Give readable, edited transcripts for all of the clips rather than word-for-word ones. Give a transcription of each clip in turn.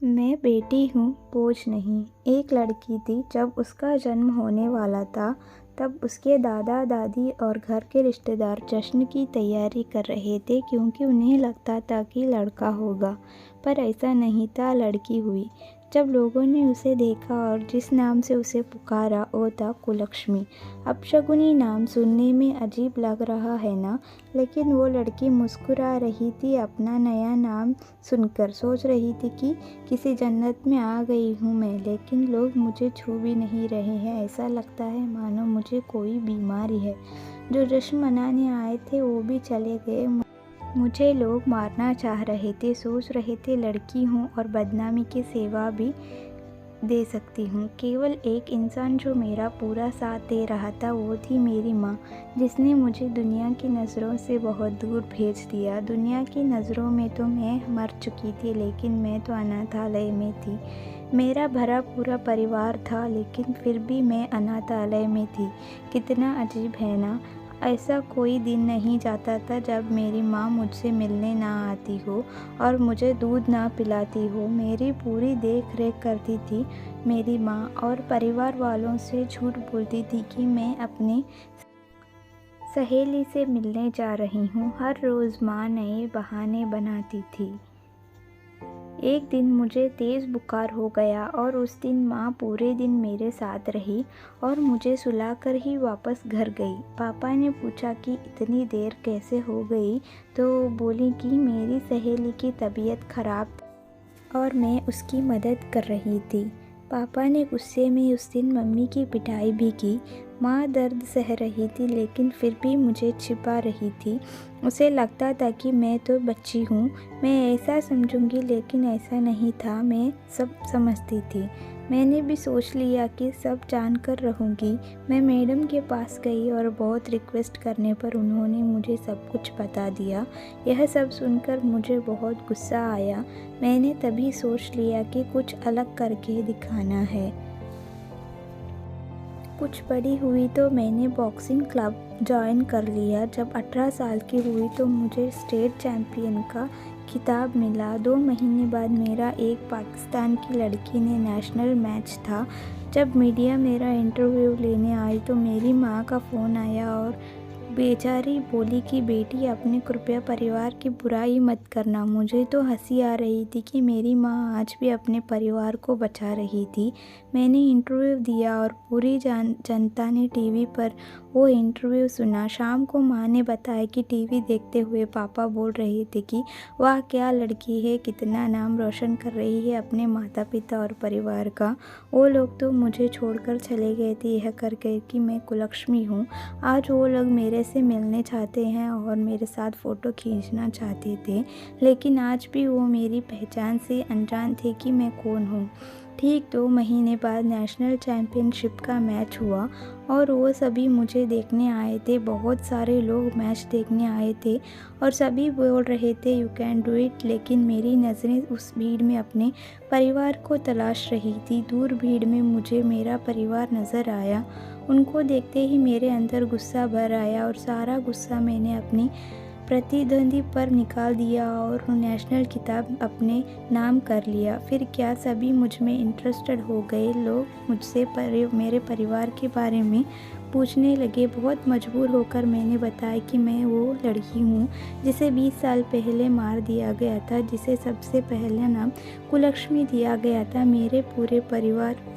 मैं बेटी हूँ, बोझ नहीं। एक लड़की थी, जब उसका जन्म होने वाला था तब उसके दादा दादी और घर के रिश्तेदार जश्न की तैयारी कर रहे थे क्योंकि उन्हें लगता था कि लड़का होगा, पर ऐसा नहीं था, लड़की हुई। जब लोगों ने उसे देखा और जिस नाम से उसे पुकारा वो था कुलक्ष्मी। अपशगुनी नाम सुनने में अजीब लग रहा है ना, लेकिन वो लड़की मुस्कुरा रही थी अपना नया नाम सुनकर। सोच रही थी कि किसी जन्नत में आ गई हूँ मैं, लेकिन लोग मुझे छू भी नहीं रहे हैं। ऐसा लगता है मानो मुझे कोई बीमारी है। जो जश्न मनाने आए थे वो भी चले गए। मुझे लोग मारना चाह रहे थे, सोच रहे थे लड़की हूँ और बदनामी की सेवा भी दे सकती हूँ। केवल एक इंसान जो मेरा पूरा साथ दे रहा था वो थी मेरी माँ, जिसने मुझे दुनिया की नज़रों से बहुत दूर भेज दिया। दुनिया की नज़रों में तो मैं मर चुकी थी, लेकिन मैं तो अनाथालय में थी। मेरा भरा पूरा परिवार था, लेकिन फिर भी मैं अनाथालय में थी। कितना अजीब है ना। ऐसा कोई दिन नहीं जाता था जब मेरी माँ मुझसे मिलने ना आती हो और मुझे दूध ना पिलाती हो। मेरी पूरी देख रेख करती थी मेरी माँ, और परिवार वालों से झूठ बोलती थी कि मैं अपनी सहेली से मिलने जा रही हूँ। हर रोज़ माँ नए बहाने बनाती थी। एक दिन मुझे तेज़ बुखार हो गया और उस दिन माँ पूरे दिन मेरे साथ रही और मुझे सुलाकर ही वापस घर गई। पापा ने पूछा कि इतनी देर कैसे हो गई, तो बोली कि मेरी सहेली की तबीयत खराब थी और मैं उसकी मदद कर रही थी। पापा ने गुस्से में उस दिन मम्मी की पिटाई भी की। माँ दर्द सह रही थी, लेकिन फिर भी मुझे छिपा रही थी। उसे लगता था कि मैं तो बच्ची हूँ, मैं ऐसा समझूंगी, लेकिन ऐसा नहीं था। मैं सब समझती थी। मैंने भी सोच लिया कि सब जानकर रहूँगी। मैं मैडम के पास गई और बहुत रिक्वेस्ट करने पर उन्होंने मुझे सब कुछ बता दिया। यह सब सुनकर मुझे बहुत गुस्सा आया। मैंने तभी सोच लिया कि कुछ अलग करके दिखाना है। कुछ बड़ी हुई तो मैंने बॉक्सिंग क्लब ज्वाइन कर लिया। जब 18 साल की हुई तो मुझे स्टेट चैम्पियन का खिताब मिला। 2 महीने बाद मेरा एक पाकिस्तान की लड़की ने नेशनल मैच था। जब मीडिया मेरा इंटरव्यू लेने आई तो मेरी माँ का फ़ोन आया और बेचारी बोली कि बेटी, अपने कृपया परिवार की बुराई मत करना। मुझे तो हंसी आ रही थी कि मेरी माँ आज भी अपने परिवार को बचा रही थी। मैंने इंटरव्यू दिया और पूरी जनता ने टीवी पर वो इंटरव्यू सुना। शाम को माँ ने बताया कि टीवी देखते हुए पापा बोल रहे थे कि वाह क्या लड़की है, कितना नाम रोशन कर रही है अपने माता पिता और परिवार का। वो लोग तो मुझे छोड़कर चले गए थे यह कर कर कि मैं कुलक्ष्मी हूँ। आज वो लोग मेरे से मिलने चाहते हैं और मेरे साथ फ़ोटो खींचना चाहते थे, लेकिन आज भी वो मेरी पहचान से अनजान थे कि मैं कौन हूँ। ठीक 2 महीने बाद नेशनल चैम्पियनशिप का मैच हुआ और वो सभी मुझे देखने आए थे। बहुत सारे लोग मैच देखने आए थे और सभी बोल रहे थे यू कैन डू इट, लेकिन मेरी नज़रें उस भीड़ में अपने परिवार को तलाश रही थी। दूर भीड़ में मुझे मेरा परिवार नज़र आया। उनको देखते ही मेरे अंदर गुस्सा भर आया और सारा गुस्सा मैंने अपनी प्रतिद्वंदी पर निकाल दिया और नेशनल खिताब अपने नाम कर लिया। फिर क्या सभी मुझ में इंटरेस्टेड हो गए। लोग मुझसे मेरे परिवार के बारे में पूछने लगे। बहुत मजबूर होकर मैंने बताया कि मैं वो लड़की हूँ जिसे 20 साल पहले मार दिया गया था, जिसे सबसे पहला नाम कुलक्ष्मी दिया गया था। मेरे पूरे परिवार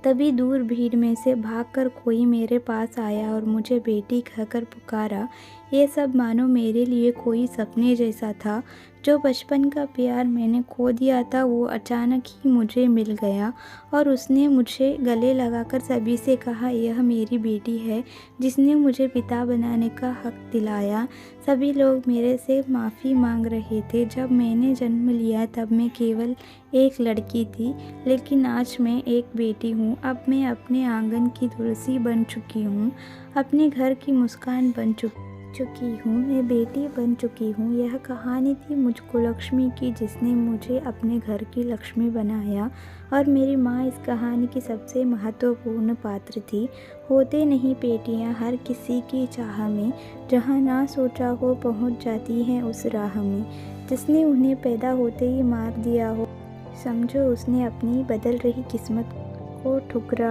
तभी दूर भीड़ में से भागकर कोई मेरे पास आया और मुझे बेटी कहकर पुकारा। ये सब मानो मेरे लिए कोई सपने जैसा था। जो बचपन का प्यार मैंने खो दिया था वो अचानक ही मुझे मिल गया और उसने मुझे गले लगाकर सभी से कहा यह मेरी बेटी है, जिसने मुझे पिता बनाने का हक दिलाया। सभी लोग मेरे से माफ़ी मांग रहे थे। जब मैंने जन्म लिया तब मैं केवल एक लड़की थी, लेकिन आज मैं एक बेटी हूँ। अब मैं अपने आंगन की तुलसी बन चुकी हूँ, अपने घर की मुस्कान बन चुकी हूँ, मैं बेटी बन चुकी हूँ। यह कहानी थी मुझ कुलक्ष्मी की, जिसने मुझे अपने घर की लक्ष्मी बनाया और मेरी माँ इस कहानी की सबसे महत्वपूर्ण पात्र थी। होते नहीं बेटियाँ हर किसी की चाह में, जहाँ ना सोचा हो पहुँच जाती हैं उस राह में। जिसने उन्हें पैदा होते ही मार दिया हो, समझो उसने अपनी बदल रही किस्मत को ठुकरा